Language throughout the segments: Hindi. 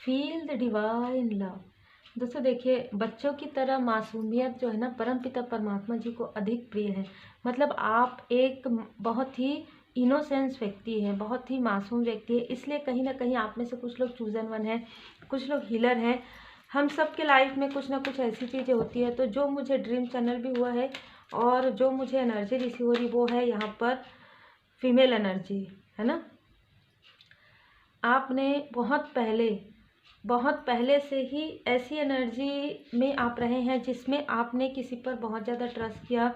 Feel the divine love. दोस्तों देखिए, बच्चों की तरह मासूमियत जो है ना, परमपिता परमात्मा जी को अधिक प्रिय है। मतलब आप एक बहुत ही इनोसेंस व्यक्ति है, बहुत ही मासूम व्यक्ति है, इसलिए कहीं ना कहीं आप में से कुछ लोग चूजन वन है, कुछ लोग हीलर हैं। हम सब के लाइफ में कुछ ना कुछ ऐसी चीज़ें होती है। तो जो मुझे ड्रीम चैनल भी हुआ है और जो मुझे एनर्जी रिसीव हो रही वो है यहाँ पर फीमेल एनर्जी, है ना। आपने बहुत पहले से ही ऐसी एनर्जी में आप रहे हैं जिसमें आपने किसी पर बहुत ज़्यादा ट्रस्ट किया,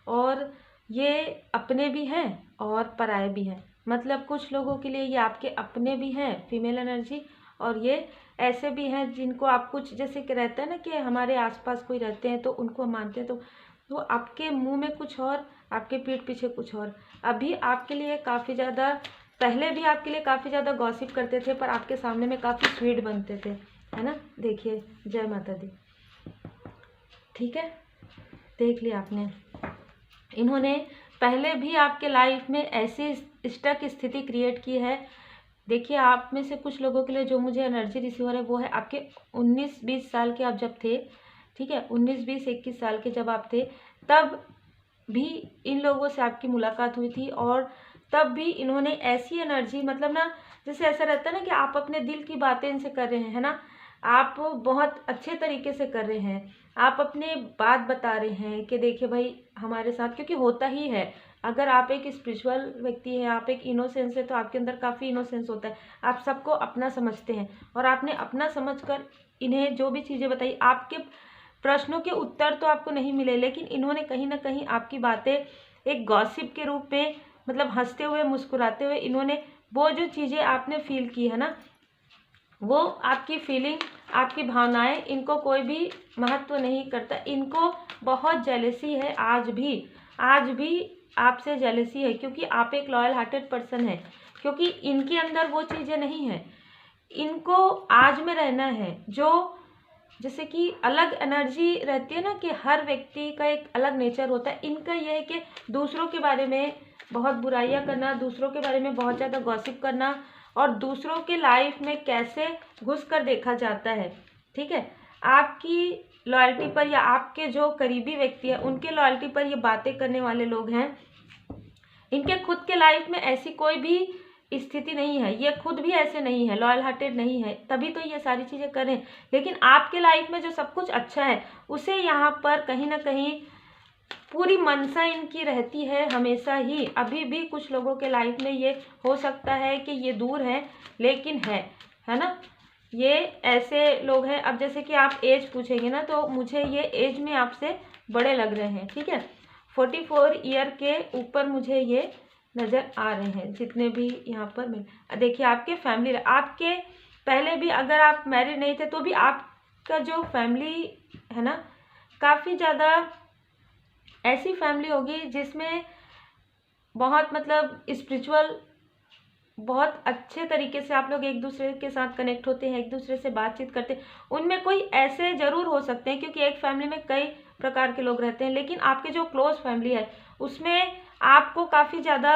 और ये अपने भी हैं और पराये भी हैं। मतलब कुछ लोगों के लिए ये आपके अपने भी हैं फीमेल एनर्जी, और ये ऐसे भी हैं जिनको आप कुछ, जैसे कि रहता है ना कि हमारे आसपास कोई रहते हैं तो उनको हम मानते हैं, तो आपके मुंह में कुछ और, आपके पीठ पीछे कुछ और। अभी आपके लिए काफ़ी ज़्यादा, पहले भी आपके लिए काफ़ी ज़्यादा गॉसिप करते थे, पर आपके सामने में काफ़ी स्वीट बनते थे, है ना। देखिए, जय माता दी। ठीक है, देख लिया आपने। इन्होंने पहले भी आपके लाइफ में ऐसी स्टक स्थिति क्रिएट की है। देखिए, आप में से कुछ लोगों के लिए जो मुझे एनर्जी रिसीवर है वो है आपके 19-20 साल के आप जब थे, ठीक है, 19-20-21 साल के जब आप थे, तब भी इन लोगों से आपकी मुलाकात हुई थी। और तब भी इन्होंने ऐसी एनर्जी, मतलब ना, जैसे ऐसा रहता है ना कि आप अपने दिल की बातें इनसे कर रहे हैं, है ना। आप बहुत अच्छे तरीके से कर रहे हैं, आप अपने बात बता रहे हैं कि देखिए भाई हमारे साथ, क्योंकि होता ही है। अगर आप एक स्पिरिचुअल व्यक्ति हैं, आप एक इनोसेंस है, तो आपके अंदर काफ़ी इनोसेंस होता है। आप सबको अपना समझते हैं, और आपने अपना समझकर इन्हें जो भी चीज़ें बताई, आपके प्रश्नों के उत्तर तो आपको नहीं मिले, लेकिन इन्होंने कहीं ना कहीं आपकी बातें एक गॉसिप के रूप में, मतलब हंसते हुए मुस्कुराते हुए, इन्होंने वो जो चीज़ें आपने फील की है ना, वो आपकी फीलिंग, आपकी भावनाएं, इनको कोई भी महत्व नहीं करता। इनको बहुत जेलसी है, आज भी आपसे जेलसी है, क्योंकि आप एक लॉयल हार्टेड पर्सन है। क्योंकि इनके अंदर वो चीज़ें नहीं है, इनको आज में रहना है। जो जैसे कि अलग एनर्जी रहती है ना, कि हर व्यक्ति का एक अलग नेचर होता है, इनका यह है कि दूसरों के बारे में बहुत बुराइयां करना, दूसरों के बारे में बहुत ज़्यादा गॉसिप करना, और दूसरों के लाइफ में कैसे घुस कर देखा जाता है, ठीक है। आपकी लॉयल्टी पर, या आपके जो करीबी व्यक्ति है उनके लॉयल्टी पर ये बातें करने वाले लोग हैं। इनके खुद के लाइफ में ऐसी कोई भी स्थिति नहीं है, ये खुद भी ऐसे नहीं है, लॉयल हार्टेड नहीं है, तभी तो ये सारी चीज़ें करें। लेकिन आपके लाइफ में जो सब कुछ अच्छा है उसे यहाँ पर कहीं ना कहीं पूरी मनसा इनकी रहती है हमेशा ही। अभी भी कुछ लोगों के लाइफ में ये हो सकता है कि ये दूर है, लेकिन है ना। ये ऐसे लोग हैं। अब जैसे कि आप एज पूछेंगे ना, तो मुझे ये एज में आपसे बड़े लग रहे हैं, ठीक है। 44 ईयर के ऊपर मुझे ये नज़र आ रहे हैं, जितने भी यहाँ पर मिल। देखिए, आपके फैमिली, आपके पहले भी अगर आप मैरिड नहीं थे तो भी आपका जो फैमिली है ना, काफ़ी ज़्यादा ऐसी फैमिली होगी जिसमें बहुत, मतलब स्पिरिचुअल, बहुत अच्छे तरीके से आप लोग एक दूसरे के साथ कनेक्ट होते हैं, एक दूसरे से बातचीत करते हैं। उनमें कोई ऐसे ज़रूर हो सकते हैं, क्योंकि एक फैमिली में कई प्रकार के लोग रहते हैं, लेकिन आपके जो क्लोज फैमिली है उसमें आपको काफ़ी ज़्यादा,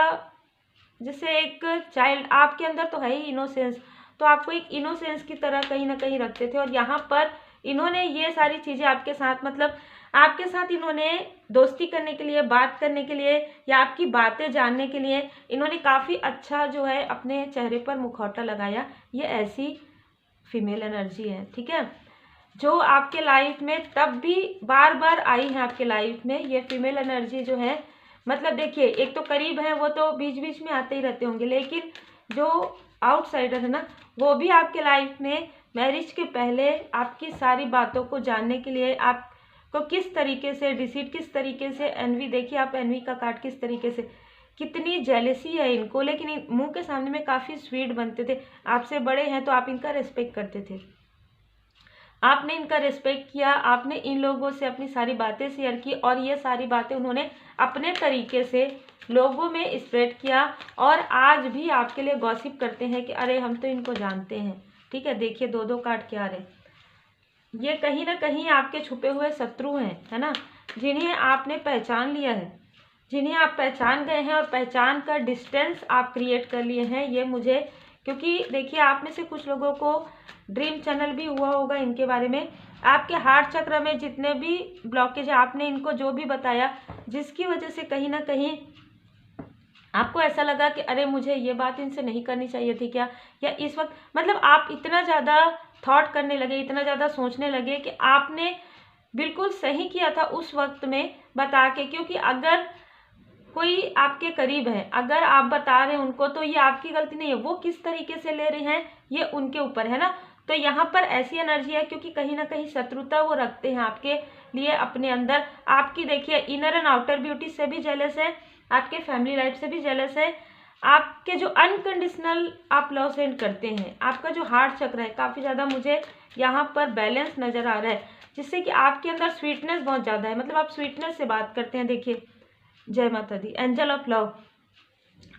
जैसे एक चाइल्ड आपके अंदर तो है ही इनोसेंस, तो आपको एक इनोसेंस की तरह कहीं ना कहीं रखते थे। और यहाँ पर इन्होंने ये सारी चीज़ें आपके साथ, मतलब आपके साथ इन्होंने दोस्ती करने के लिए, बात करने के लिए, या आपकी बातें जानने के लिए इन्होंने काफ़ी अच्छा जो है अपने चेहरे पर मुखौटा लगाया। ये ऐसी फीमेल एनर्जी है, ठीक है, जो आपके लाइफ में तब भी बार बार आई है। आपके लाइफ में ये फीमेल एनर्जी जो है, मतलब देखिए, एक तो करीब है, वो तो बीच बीच में आते ही रहते होंगे, लेकिन जो आउटसाइडर है ना, वो भी आपके लाइफ में मैरिज के पहले आपकी सारी बातों को जानने के लिए, आपको किस तरीके से डिसीट, किस तरीके से एनवी, देखिए आप एनवी का कार्ड, किस तरीके से, कितनी जेलसी है इनको, लेकिन मुंह के सामने में काफ़ी स्वीट बनते थे। आपसे बड़े हैं तो आप इनका रिस्पेक्ट करते थे, आपने इनका रिस्पेक्ट किया, आपने इन लोगों से अपनी सारी बातें शेयर की, और ये सारी बातें उन्होंने अपने तरीके से लोगों में स्प्रेड किया, और आज भी आपके लिए गॉसिप करते हैं कि अरे हम तो इनको जानते हैं, ठीक है। देखिए, दो कार्ड क्या रहे, ये कहीं ना कहीं आपके छुपे हुए शत्रु हैं, है ना, जिन्हें आपने पहचान लिया है, जिन्हें आप पहचान गए हैं, और पहचान कर डिस्टेंस आप क्रिएट कर लिए हैं। ये मुझे क्योंकि देखिए आप में से कुछ लोगों को ड्रीम चैनल भी हुआ होगा इनके बारे में। आपके हार्ट चक्र में जितने भी ब्लॉकेज है, आपने इनको जो भी बताया, जिसकी वजह से कहीं ना कहीं आपको ऐसा लगा कि अरे मुझे ये बात इनसे नहीं करनी चाहिए थी क्या, या इस वक्त मतलब आप इतना ज़्यादा थॉट करने लगे, इतना ज़्यादा सोचने लगे कि आपने बिल्कुल सही किया था उस वक्त में बता के। क्योंकि अगर कोई आपके करीब है, अगर आप बता रहे हैं उनको, तो ये आपकी गलती नहीं है, वो किस तरीके से ले रहे हैं ये उनके ऊपर है ना। तो यहाँ पर ऐसी एनर्जी है क्योंकि कहीं ना कहीं शत्रुता वो रखते हैं आपके लिए अपने अंदर। आपकी देखिए इनर एंड आउटर ब्यूटी से भी जेलस है, आपके फैमिली लाइफ से भी जेलस है, आपके जो अनकंडीशनल आप लव सेंड करते हैं, आपका जो हार्ट चक्र है काफ़ी ज़्यादा मुझे यहाँ पर बैलेंस नज़र आ रहा है, जिससे कि आपके अंदर स्वीटनेस बहुत ज़्यादा है, मतलब आप स्वीटनेस से बात करते हैं। देखिए जय माता दी, एंजल ऑफ लव,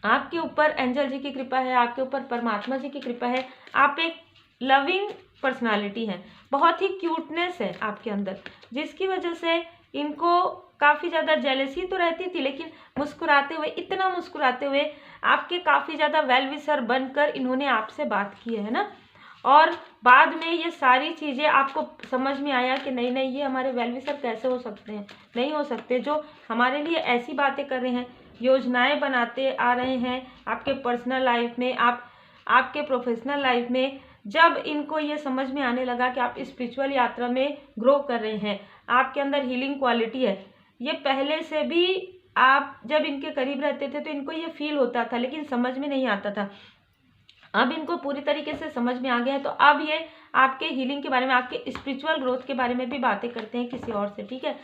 आपके ऊपर एंजल जी की कृपा है, आपके ऊपर परमात्मा जी की कृपा है, आप एक लविंग पर्सनालिटी है, बहुत ही क्यूटनेस है आपके अंदर, जिसकी वजह से इनको काफ़ी ज़्यादा जेलसी तो रहती थी, लेकिन मुस्कुराते हुए, इतना मुस्कुराते हुए आपके काफ़ी ज़्यादा वेल विशर बनकर इन्होंने आपसे बात की है ना। और बाद में ये सारी चीज़ें आपको समझ में आया कि नहीं नहीं, ये हमारे वेल विशर कैसे हो सकते हैं, नहीं हो सकते, जो हमारे लिए ऐसी बातें कर रहे हैं, योजनाएं बनाते आ रहे हैं आपके पर्सनल लाइफ में, आपके प्रोफेशनल लाइफ में। जब इनको ये समझ में आने लगा कि आप स्पिरिचुअल यात्रा में ग्रो कर रहे हैं, आपके अंदर हीलिंग क्वालिटी है, ये पहले से भी आप जब इनके करीब रहते थे तो इनको ये फील होता था, लेकिन समझ में नहीं आता था। अब इनको पूरी तरीके से समझ में आ गया है, तो अब ये आपके हीलिंग के बारे में, आपके स्पिरिचुअल ग्रोथ के बारे में भी बातें करते हैं किसी और से, ठीक है,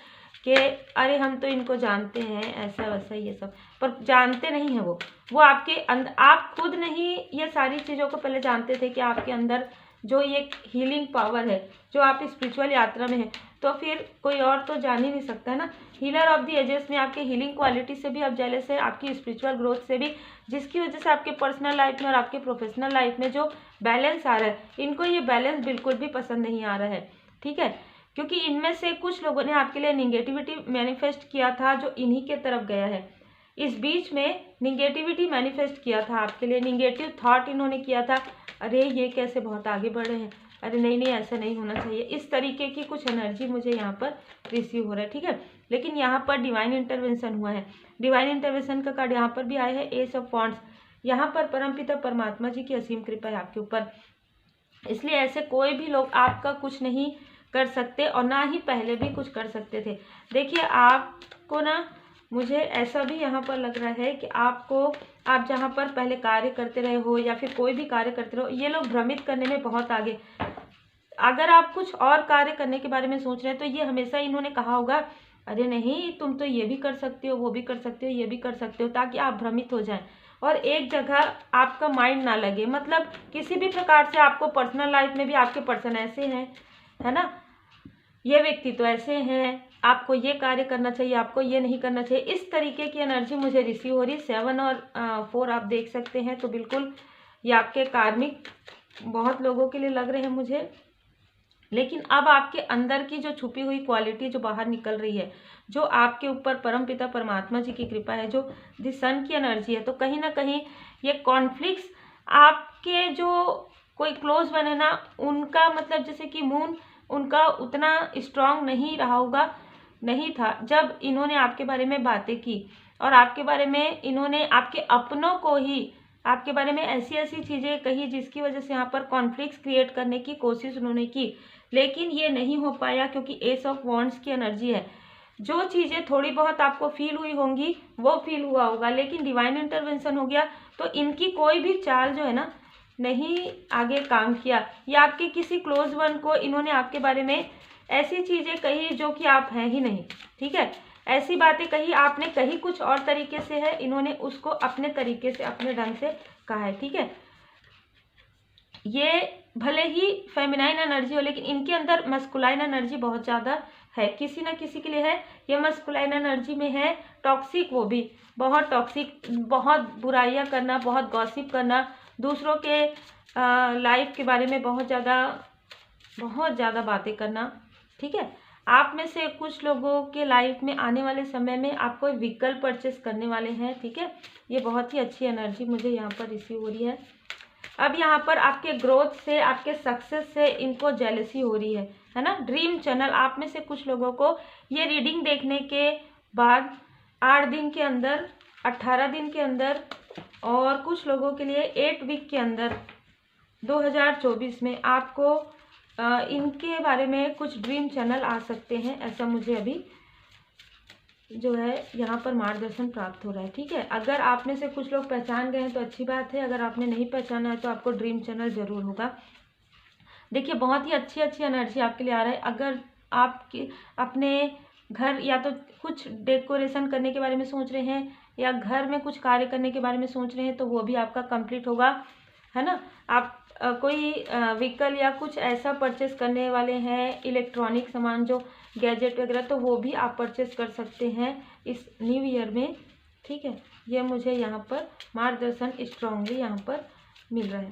कि अरे हम तो इनको जानते हैं, ऐसा वैसा ये सब, पर जानते नहीं हैं वो आपके अंदर, आप खुद नहीं ये सारी चीज़ों को पहले जानते थे कि आपके अंदर जो ये हीलिंग पावर है, जो आप स्पिरिचुअल यात्रा में है, तो फिर कोई और तो जान ही नहीं सकता है ना। हीलर ऑफ द एजेस में आपके हीलिंग क्वालिटी से भी आप जेलस है, आपकी स्पिरिचुअल ग्रोथ से भी, जिसकी वजह से आपके पर्सनल लाइफ में और आपके प्रोफेशनल लाइफ में जो बैलेंस आ रहा है, इनको ये बैलेंस बिल्कुल भी पसंद नहीं आ रहा है, ठीक है, क्योंकि इनमें से कुछ लोगों ने आपके लिए निगेटिविटी मैनिफेस्ट किया था जो इन्हीं के तरफ गया है। इस बीच में निगेटिविटी मैनिफेस्ट किया था आपके लिए, निगेटिव थॉट इन्होंने किया था, अरे ये कैसे बहुत आगे बढ़ रहे हैं, अरे नहीं नहीं ऐसा नहीं होना चाहिए, इस तरीके की कुछ एनर्जी मुझे यहाँ पर रिसीव हो रहा है, ठीक है। लेकिन यहाँ पर डिवाइन इंटरवेंशन हुआ है, डिवाइन इंटरवेंशन का कार्ड यहाँ पर भी आया है, एस ऑफ वॉन्ड्स। यहाँ पर परमपिता परमात्मा जी की असीम कृपा है आपके ऊपर, इसलिए ऐसे कोई भी लोग आपका कुछ नहीं कर सकते और ना ही पहले भी कुछ कर सकते थे। देखिए आपको ना, मुझे ऐसा भी यहाँ पर लग रहा है कि आप जहाँ पर पहले कार्य करते रहे हो या फिर कोई भी कार्य करते रहो, ये लोग भ्रमित करने में बहुत आगे। अगर आप कुछ और कार्य करने के बारे में सोच रहे हैं तो ये हमेशा इन्होंने कहा होगा, अरे नहीं तुम तो ये भी कर सकते हो, वो भी कर सकते हो, ये भी कर सकते हो, ताकि आप भ्रमित हो जाएं और एक जगह आपका माइंड ना लगे। मतलब किसी भी प्रकार से आपको पर्सनल लाइफ में भी आपके पर्सन ऐसे हैं, है ना, ये व्यक्ति तो ऐसे हैं, आपको ये कार्य करना चाहिए, आपको ये नहीं करना चाहिए, इस तरीके की एनर्जी मुझे रिसीव हो रही। 7 और 4 आप देख सकते हैं, तो बिल्कुल ये आपके कार्मिक बहुत लोगों के लिए लग रहे हैं मुझे। लेकिन अब आपके अंदर की जो छुपी हुई क्वालिटी जो बाहर निकल रही है, जो आपके ऊपर परमपिता परमात्मा जी की कृपा है, जो द सन की एनर्जी है, तो कहीं ना कहीं ये कॉन्फ्लिक्ट्स आपके जो कोई क्लोज वन है ना, उनका मतलब जैसे कि मून उनका उतना स्ट्रांग नहीं रहा होगा, नहीं था जब इन्होंने आपके बारे में बातें की, और आपके बारे में इन्होंने आपके अपनों को ही आपके बारे में ऐसी ऐसी चीज़ें कही जिसकी वजह से यहाँ पर कॉन्फ्लिक्ट्स क्रिएट करने की कोशिश उन्होंने की, लेकिन ये नहीं हो पाया क्योंकि एस ऑफ वॉन्ड्स की एनर्जी है। जो चीज़ें थोड़ी बहुत आपको फील हुई होंगी वो फील हुआ होगा, लेकिन डिवाइन इंटरवेंशन हो गया तो इनकी कोई भी चाल जो है ना नहीं आगे काम किया, या आपके किसी क्लोज वन को इन्होंने आपके बारे में ऐसी चीज़ें कही जो कि आप हैं ही नहीं, ठीक है, ऐसी बातें कही, आपने कही कुछ और तरीके से है, इन्होंने उसको अपने तरीके से अपने ढंग से कहा है, ठीक है। ये भले ही फेमिनाइन एनर्जी हो, लेकिन इनके अंदर मस्कुलाइन एनर्जी बहुत ज़्यादा है, किसी ना किसी के लिए है, ये मस्कुलाइन एनर्जी में है, टॉक्सिक, वो भी बहुत टॉक्सिक, बहुत बुराइयां करना, बहुत गॉसिप करना, दूसरों के लाइफ के बारे में बहुत ज़्यादा बातें करना, ठीक है। आप में से कुछ लोगों के लाइफ में आने वाले समय में आप कोई व्हीकल परचेस करने वाले हैं, ठीक है, ये बहुत ही अच्छी एनर्जी मुझे यहाँ पर रिसीव हो रही है। अब यहाँ पर आपके ग्रोथ से, आपके सक्सेस से इनको जेलसी हो रही है ना। ड्रीम चैनल, आप में से कुछ लोगों को ये रीडिंग देखने के बाद 8 दिन के अंदर, 18 दिन के अंदर, और कुछ लोगों के लिए 8 वीक के अंदर 2024 में आपको इनके बारे में कुछ ड्रीम चैनल आ सकते हैं, ऐसा मुझे अभी जो है यहाँ पर मार्गदर्शन प्राप्त हो रहा है। ठीक है, अगर आप में से कुछ लोग पहचान गए हैं तो अच्छी बात है, अगर आपने नहीं पहचाना है तो आपको ड्रीम चैनल जरूर होगा। देखिए, बहुत ही अच्छी अच्छी एनर्जी आपके लिए आ रहा है। अगर आप अपने घर या तो कुछ डेकोरेशन करने के बारे में सोच रहे हैं या घर में कुछ कार्य करने के बारे में सोच रहे हैं तो वो भी आपका कंप्लीट होगा, है ना। आप कोई व्हीकल या कुछ ऐसा परचेस करने वाले हैं, इलेक्ट्रॉनिक सामान जो गैजेट वगैरह, तो वो भी आप परचेस कर सकते हैं इस न्यू ईयर में। ठीक है, ये मुझे यहाँ पर मार्गदर्शन स्ट्रांगली यहाँ पर मिल रहा है।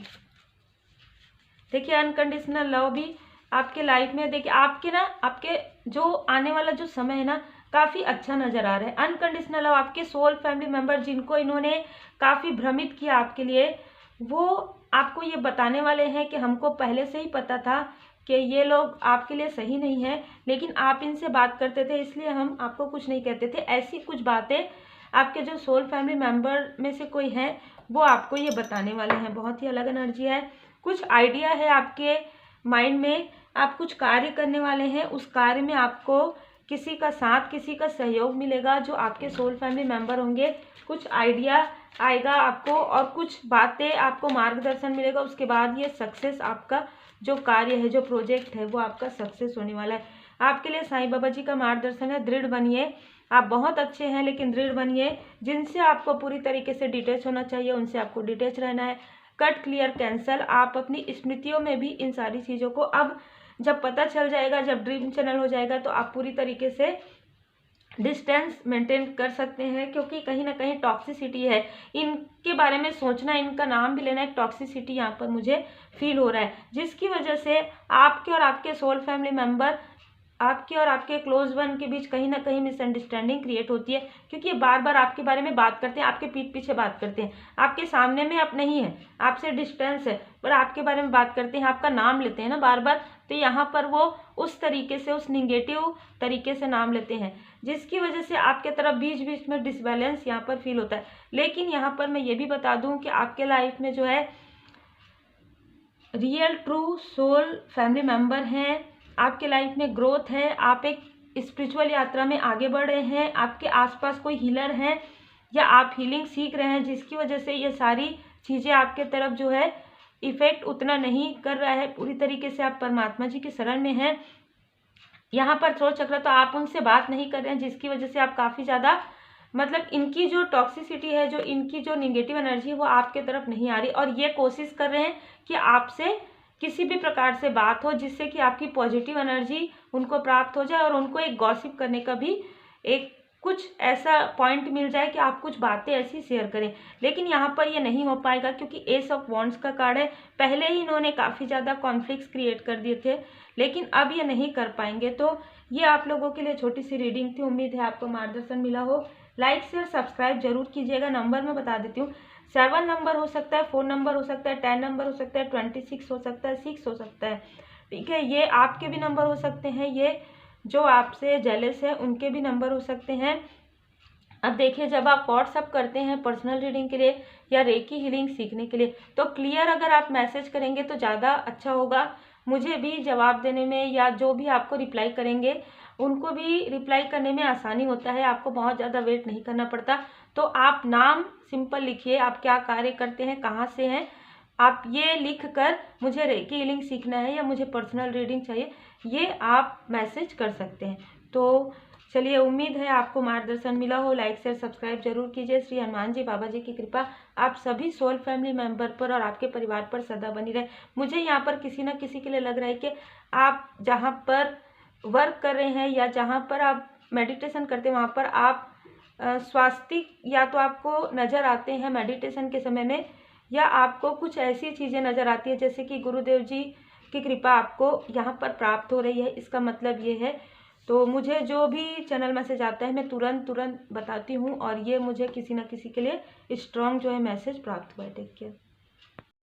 देखिए, अनकंडीशनल लव भी आपके लाइफ में, देखिए आपके जो आने वाला जो समय है ना, काफ़ी अच्छा नज़र आ रहा है। अनकंडीशनल लव, आपके सोल फैमिली मेम्बर जिनको इन्होंने काफ़ी भ्रमित किया आपके लिए, वो आपको ये बताने वाले हैं कि हमको पहले से ही पता था कि ये लोग आपके लिए सही नहीं है, लेकिन आप इनसे बात करते थे इसलिए हम आपको कुछ नहीं कहते थे। ऐसी कुछ बातें आपके जो सोल फैमिली मेम्बर में से कोई है वो आपको ये बताने वाले हैं। बहुत ही अलग एनर्जी है, कुछ आइडिया है आपके माइंड में, आप कुछ कार्य करने वाले हैं, उस कार्य में आपको किसी का साथ, किसी का सहयोग मिलेगा जो आपके सोल फैमिली मेम्बर होंगे। कुछ आइडिया आएगा आपको और कुछ बातें आपको मार्गदर्शन मिलेगा, उसके बाद ये सक्सेस, आपका जो कार्य है, जो प्रोजेक्ट है, वो आपका सक्सेस होने वाला है। आपके लिए साईं बाबा जी का मार्गदर्शन है, दृढ़ बनिए। आप बहुत अच्छे हैं लेकिन दृढ़ बनिए। जिनसे आपको पूरी तरीके से डिटैच होना चाहिए उनसे आपको डिटैच रहना है। Cut, clear, cancel. आप अपनी स्मृतियों में भी इन सारी चीज़ों को अब जब पता चल जाएगा, जब ड्रीम चैनल हो जाएगा तो आप पूरी तरीके से डिस्टेंस मेंटेन कर सकते हैं, क्योंकि कहीं ना कहीं टॉक्सिसिटी है। इनके बारे में सोचना, इनका नाम भी लेना, एक टॉक्सिसिटी यहाँ पर मुझे फील हो रहा है, जिसकी वजह से आपके और आपके सोल फैमिली मेम्बर, आपके और आपके क्लोज वन के बीच कहीं ना कहीं मिसअंडरस्टैंडिंग क्रिएट होती है, क्योंकि ये बार बार आपके बारे में बात करते हैं, आपके पीठ पीछे बात करते हैं, आपके सामने में आप नहीं है, आपसे डिस्टेंस है, पर आपके बारे में बात करते हैं, आपका नाम लेते हैं ना बार बार, तो यहाँ पर वो उस तरीके से, उस निगेटिव तरीके से नाम लेते हैं, जिसकी वजह से आपके तरफ बीच बीच में डिसबैलेंस यहाँ पर फील होता है। लेकिन यहाँ पर मैं ये भी बता दूँ कि आपके लाइफ में जो है real true soul family member हैं, आपके लाइफ में ग्रोथ है, आप एक स्पिरिचुअल यात्रा में आगे बढ़ रहे हैं, आपके आसपास कोई हीलर हैं या आप हीलिंग सीख रहे हैं, जिसकी वजह से ये सारी चीज़ें आपके तरफ जो है इफेक्ट उतना नहीं कर रहा है। पूरी तरीके से आप परमात्मा जी के शरण में हैं। यहाँ पर थ्रोट चक्र, तो आप उनसे बात नहीं कर रहे हैं, जिसकी वजह से आप काफ़ी ज़्यादा, मतलब इनकी जो टॉक्सिसिटी है, जो इनकी जो निगेटिव एनर्जी है वो आपके तरफ नहीं आ रही, और ये कोशिश कर रहे हैं कि आपसे किसी भी प्रकार से बात हो जिससे कि आपकी पॉजिटिव एनर्जी उनको प्राप्त हो जाए और उनको एक गॉसिप करने का भी एक कुछ ऐसा पॉइंट मिल जाए कि आप कुछ बातें ऐसी शेयर करें। लेकिन यहाँ पर ये नहीं हो पाएगा, क्योंकि एस ऑफ वॉन्ड्स का कार्ड है। पहले ही इन्होंने काफ़ी ज़्यादा कॉन्फ्लिक्ट्स क्रिएट कर दिए थे, लेकिन अब ये नहीं कर पाएंगे। तो ये आप लोगों के लिए छोटी सी रीडिंग थी, उम्मीद है आपको मार्गदर्शन मिला हो। लाइक शेयर सब्सक्राइब जरूर कीजिएगा। नंबर मैं बता देती हूँ, 7 नंबर हो सकता है, 4 नंबर हो सकता है, 10 नंबर हो सकता है, 26 हो सकता है, 6 हो सकता है। ठीक है, ये आपके भी नंबर हो सकते हैं, ये जो आपसे जेलस है उनके भी नंबर हो सकते हैं। अब देखिए, जब आप व्हाट्सअप करते हैं पर्सनल रीडिंग के लिए या रेकी हीलिंग सीखने के लिए, तो क्लियर अगर आप मैसेज करेंगे तो ज़्यादा अच्छा होगा, मुझे भी जवाब देने में या जो भी आपको रिप्लाई करेंगे उनको भी रिप्लाई करने में आसानी होता है, आपको बहुत ज़्यादा वेट नहीं करना पड़ता। तो आप नाम सिंपल लिखिए, आप क्या कार्य करते हैं, कहाँ से हैं, आप ये लिख कर मुझे रेकी हीलिंग सीखना है या मुझे पर्सनल रीडिंग चाहिए, ये आप मैसेज कर सकते हैं। तो चलिए, उम्मीद है आपको मार्गदर्शन मिला हो। लाइक शेयर सब्सक्राइब जरूर कीजिए। श्री हनुमान जी बाबा जी की कृपा आप सभी सोल फैमिली मेंबर पर और आपके परिवार पर सदा बनी रहे। मुझे यहाँ पर किसी न किसी के लिए लग रहा है कि आप जहाँ पर वर्क कर रहे हैं या जहाँ पर आप मेडिटेशन करते हैं वहाँ पर आप स्वास्तिक या तो आपको नज़र आते हैं मेडिटेशन के समय में, या आपको कुछ ऐसी चीज़ें नज़र आती है जैसे कि गुरुदेव जी की कृपा आपको यहाँ पर प्राप्त हो रही है। इसका मतलब ये है, तो मुझे जो भी चैनल मैसेज आता है मैं तुरंत बताती हूँ, और ये मुझे किसी न किसी के लिए स्ट्रॉन्ग जो है मैसेज प्राप्त हुआ है। Take care.